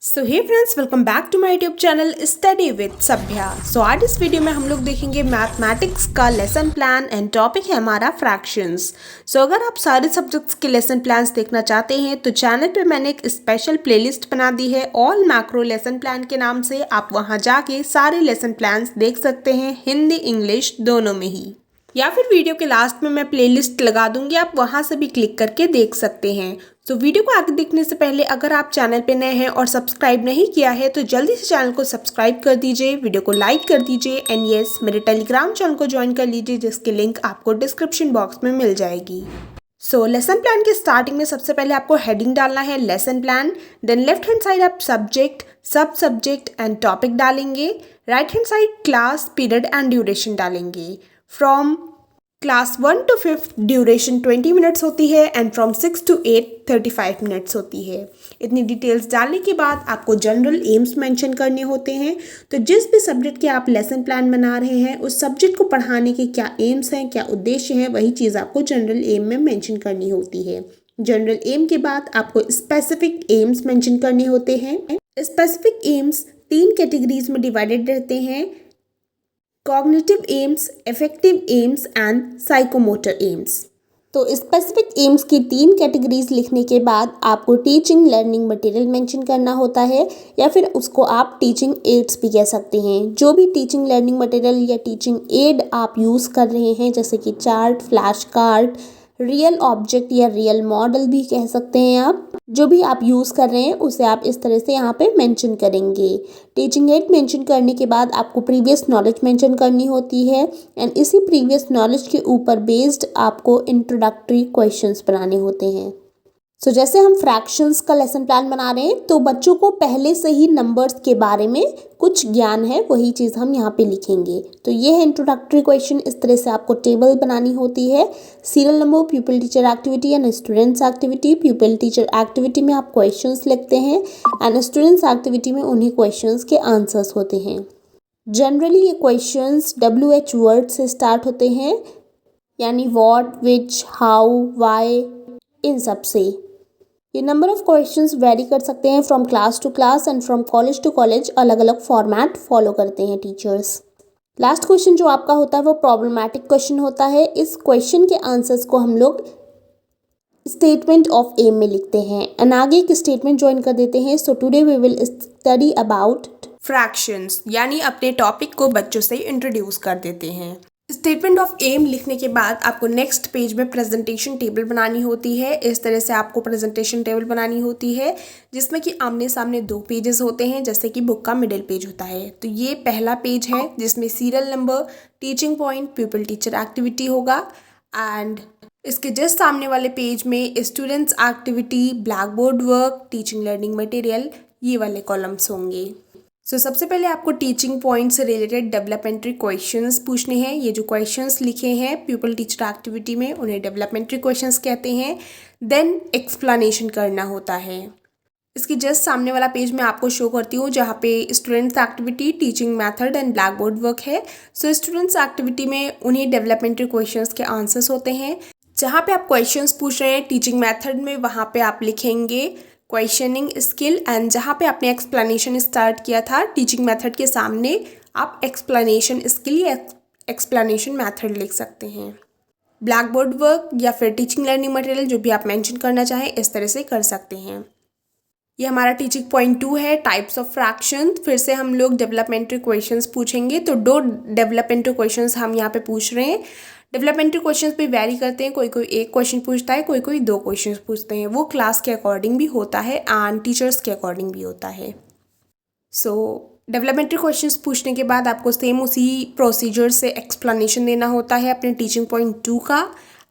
So hey friends, welcome back to my YouTube channel study with Sabhya. आज इस video में हम लोग देखेंगे मैथमेटिक्स का लेसन प्लान एंड टॉपिक है हमारा फ्रैक्शंस। अगर आप सारे सब्जेक्ट्स के लेसन प्लान्स देखना चाहते हैं तो चैनल पे मैंने एक स्पेशल प्लेलिस्ट बना दी है ऑल मैक्रो लेसन प्लान के नाम से। आप वहां जाके सारे लेसन प्लान्स देख सकते हैं, हिंदी इंग्लिश दोनों में ही, या फिर वीडियो के लास्ट में मैं प्लेलिस्ट लगा दूंगी, आप वहां से भी क्लिक करके देख सकते हैं। वीडियो को आगे देखने से पहले अगर आप चैनल पे नए हैं और सब्सक्राइब नहीं किया है तो जल्दी से चैनल को सब्सक्राइब कर दीजिए, वीडियो को लाइक कर दीजिए एंड यस, मेरे टेलीग्राम चैनल को ज्वाइन कर लीजिए जिसकी लिंक आपको डिस्क्रिप्शन बॉक्स में मिल जाएगी। लेसन प्लान के स्टार्टिंग में सबसे पहले आपको हेडिंग डालना है lesson plan. Then left hand side आप सब्जेक्ट, सब सब्जेक्ट एंड टॉपिक डालेंगे। Right hand side class, period and duration डालेंगे। From class 1 to 5 duration 20 minutes होती है एंड फ्रॉम 6 to 8 35 मिनट्स होती है। इतनी डिटेल्स डालने के बाद आपको जनरल एम्स मेंशन करने होते हैं। तो जिस भी सब्जेक्ट के आप लेसन प्लान बना रहे हैं उस सब्जेक्ट को पढ़ाने के क्या एम्स हैं, क्या उद्देश्य हैं, वही चीज़ आपको जनरल एम में मेंशन करनी होती है। जनरल एम के बाद आपको स्पेसिफिक एम्स मेंशन करने होते हैं। स्पेसिफिक एम्स 3 कैटेगरीज में डिवाइडेड रहते हैं: cognitive AIIMS, effective AIIMS and psychomotor AIIMS. तो स्पेसिफिक एम्स की 3 कैटेगरीज लिखने के बाद आपको टीचिंग लर्निंग मटेरियल मेंशन करना होता है, या फिर उसको आप टीचिंग एड्स भी कह सकते हैं। जो भी टीचिंग लर्निंग मटेरियल या टीचिंग एड आप यूज़ कर रहे हैं, जैसे कि chart, flash card, real object या रियल मॉडल भी कह सकते हैं आप, जो भी आप यूज़ कर रहे हैं उसे आप इस तरह से यहाँ पे मेंशन करेंगे। टीचिंग एड मेंशन करने के बाद आपको प्रीवियस नॉलेज मेंशन करनी होती है एंड इसी प्रीवियस नॉलेज के ऊपर बेस्ड आपको इंट्रोडक्टरी क्वेश्चंस बनाने होते हैं। जैसे हम फ्रैक्शंस का लेसन प्लान बना रहे हैं तो बच्चों को पहले से ही नंबर्स के बारे में कुछ ज्ञान है, वही चीज़ हम यहाँ पे लिखेंगे। तो ये है इंट्रोडक्टरी क्वेश्चन। इस तरह से आपको टेबल बनानी होती है। Serial number, प्यूपिल teacher activity and students activity. प्यूपिल teacher activity में आप क्वेश्चंस लिखते हैं एंड स्टूडेंट्स एक्टिविटी में उन्हीं क्वेश्चंस के आंसर्स होते हैं। जनरली ये क्वेश्चंस WH वर्ड से स्टार्ट होते हैं, यानी वॉट, विच, हाउ, वाई, इन सब से। ये नंबर ऑफ क्वेश्चंस वेरी कर सकते हैं from class to class and from college to college. अलग अलग फॉर्मेट फॉलो करते हैं टीचर्स। लास्ट क्वेश्चन जो आपका होता है वो प्रॉब्लमैटिक क्वेश्चन होता है। इस क्वेश्चन के आंसर्स को हम लोग स्टेटमेंट ऑफ एम में लिखते हैं एंड आगे एक स्टेटमेंट ज्वाइन कर देते हैं। Today we will study about fractions, यानी अपने टॉपिक को बच्चों से इंट्रोड्यूस कर देते हैं। स्टेटमेंट ऑफ एम लिखने के बाद आपको नेक्स्ट पेज में प्रेजेंटेशन टेबल बनानी होती है। इस तरह से आपको प्रेजेंटेशन टेबल बनानी होती है जिसमें कि आमने सामने 2 पेजेस होते हैं, जैसे कि बुक का मिडिल पेज होता है। तो ये पहला पेज है जिसमें serial number, teaching point, प्यूपिल teacher activity होगा एंड इसके जस्ट सामने वाले पेज में students activity, black board work, teaching learning material, ये वाले कॉलम्स होंगे। सबसे पहले आपको टीचिंग पॉइंट से रिलेटेड डेवलपमेंट्री क्वेश्चंस पूछने हैं। ये जो क्वेश्चंस लिखे हैं प्यूपिल टीचर एक्टिविटी में उन्हें डेवलपमेंट्री क्वेश्चंस कहते हैं। देन एक्सप्लेनेशन करना होता है। इसकी जस्ट सामने वाला पेज मैं आपको शो करती हूँ जहाँ पे students activity, teaching method and black board work है। स्टूडेंट्स एक्टिविटी में उन्हीं डेवलपमेंट्री क्वेश्चंस के आंसर्स होते हैं। जहाँ पे आप क्वेश्चंस पूछ रहे हैं टीचिंग मेथड में, वहाँ पे आप लिखेंगे क्वेश्चनिंग स्किल एंड जहाँ पे आपने एक्सप्लेनेशन स्टार्ट किया था टीचिंग मेथड के सामने आप एक्सप्लेनेशन स्किल या एक्सप्लेनेशन मेथड लिख सकते हैं। ब्लैक बोर्ड वर्क या फिर टीचिंग लर्निंग मटेरियल जो भी आप मेंशन करना चाहें इस तरह से कर सकते हैं। ये हमारा टीचिंग पॉइंट 2 है, टाइप्स ऑफ फ्रैक्शन। फिर से हम लोग डेवलपमेंट्री क्वेश्चंस पूछेंगे। तो 2 डेवलपमेंट्री क्वेश्चंस हम यहाँ पे पूछ रहे हैं। डेवलपमेंट्री क्वेश्चंस भी वैरी करते हैं, कोई कोई 1 क्वेश्चन पूछता है, कोई कोई 2 क्वेश्चंस पूछते हैं। वो क्लास के अकॉर्डिंग भी होता है एंड टीचर्स के अकॉर्डिंग भी होता है। डेवलपमेंट्री क्वेश्चंस पूछने के बाद आपको सेम उसी प्रोसीजर से एक्सप्लेनेशन देना होता है अपने टीचिंग पॉइंट 2 का।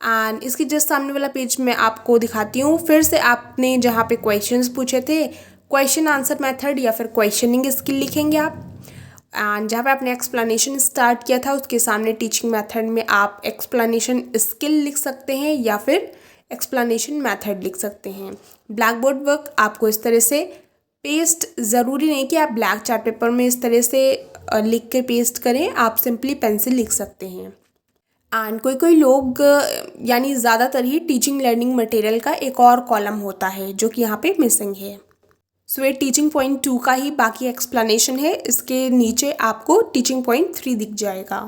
एंड इसके जस्ट सामने वाला पेज में आपको दिखाती हूँ। फिर से आपने जहाँ पे क्वेश्चंस पूछे थे, क्वेश्चन आंसर मेथड या फिर क्वेश्चनिंग स्किल लिखेंगे आप। एंड जहाँ पे आपने एक्सप्लेनेशन स्टार्ट किया था उसके सामने टीचिंग मेथड में आप एक्सप्लेनेशन स्किल लिख सकते हैं या फिर एक्सप्लेनेशन मेथड लिख सकते हैं। ब्लैक बोर्ड वर्क आपको इस तरह से पेस्ट, ज़रूरी नहीं कि आप ब्लैक चार्ट पेपर में इस तरह से लिख के पेस्ट करें, आप सिंपली पेन से लिख सकते हैं। एंड कोई कोई लोग यानी ज़्यादातर ही टीचिंग लर्निंग मटेरियल का एक और कॉलम होता है जो कि यहाँ पे मिसिंग है। सो ये टीचिंग पॉइंट 2 का ही बाकी एक्सप्लेनेशन है। इसके नीचे आपको टीचिंग पॉइंट 3 दिख जाएगा।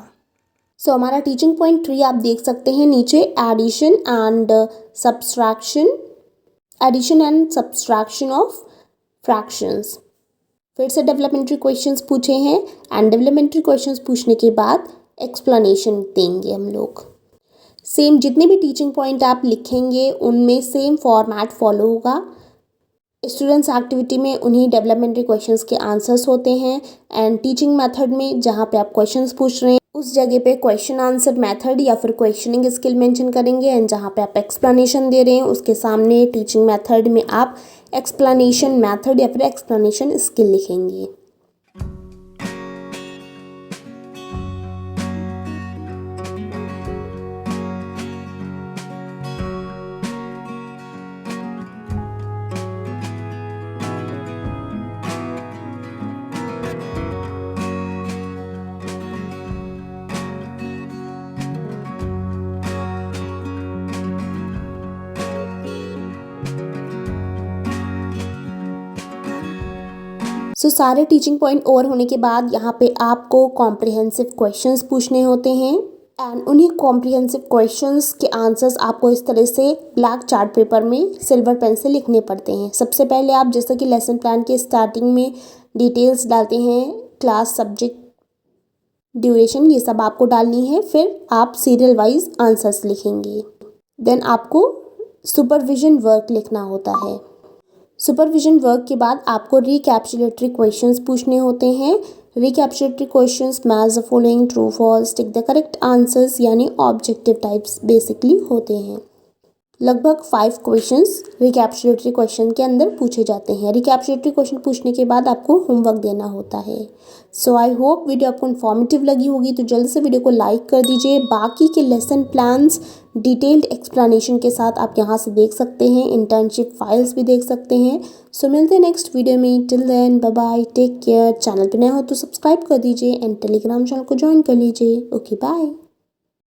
सो हमारा टीचिंग पॉइंट 3 आप देख सकते हैं नीचे, addition and subtraction of fractions. फिर से डेवलपमेंट्री क्वेश्चंस पूछे हैं एंड डेवलपमेंट्री क्वेश्चंस पूछने के बाद एक्सप्लेनेशन देंगे हम लोग। सेम जितने भी टीचिंग पॉइंट आप लिखेंगे उनमें सेम फॉर्मेट फॉलो होगा। स्टूडेंट्स एक्टिविटी में उन्हीं डेवलपमेंट्री क्वेश्चंस के आंसर्स होते हैं एंड टीचिंग मेथड में जहाँ पे आप क्वेश्चंस पूछ रहे हैं उस जगह पे क्वेश्चन आंसर मेथड या फिर क्वेश्चनिंग स्किल मेंशन करेंगे एंड जहाँ पे आप एक्सप्लेनेशन दे रहे हैं उसके सामने टीचिंग मेथड में आप एक्सप्लेनेशन मेथड या फिर एक्सप्लेनेशन स्किल लिखेंगे। सारे टीचिंग पॉइंट ओवर होने के बाद यहाँ पे आपको कॉम्प्रिहेंसिव क्वेश्चंस पूछने होते हैं एंड उन्हीं कॉम्प्रिहेंसिव क्वेश्चंस के आंसर्स आपको इस तरह से ब्लैक चार्ट पेपर में सिल्वर पेन से लिखने पड़ते हैं। सबसे पहले आप जैसा कि लेसन प्लान के स्टार्टिंग में डिटेल्स डालते हैं, क्लास, सब्जेक्ट, ड्यूरेशन, ये सब आपको डालनी है। फिर आप सीरियल वाइज आंसर्स लिखेंगे। देन आपको सुपरविजन वर्क लिखना होता है। सुपरविजन वर्क के बाद आपको रिकैप्सुलेटरी क्वेश्चंस पूछने होते हैं। Recapitulatory questions match the following, true false, tick the correct answers यानी ऑब्जेक्टिव टाइप्स बेसिकली होते हैं। लगभग 5 क्वेश्चंस रिकैप्सुलेटरी क्वेश्चन के अंदर पूछे जाते हैं। रिकैप्सुलेटरी क्वेश्चन पूछने के बाद आपको होमवर्क देना होता है। सो आई होप वीडियो आपको इन्फॉर्मेटिव लगी होगी, तो जल्द से वीडियो को लाइक कर दीजिए। बाकी के लेसन प्लान्स डिटेल्ड एक्सप्लेनेशन के साथ आप यहाँ से देख सकते हैं, इंटर्नशिप फाइल्स भी देख सकते हैं। सो मिलते हैं नेक्स्ट वीडियो में। Till then bye bye, take care. Channel पर नया हो तो सब्सक्राइब कर दीजिए एंड टेलीग्राम चैनल को ज्वाइन कर लीजिए। Okay bye.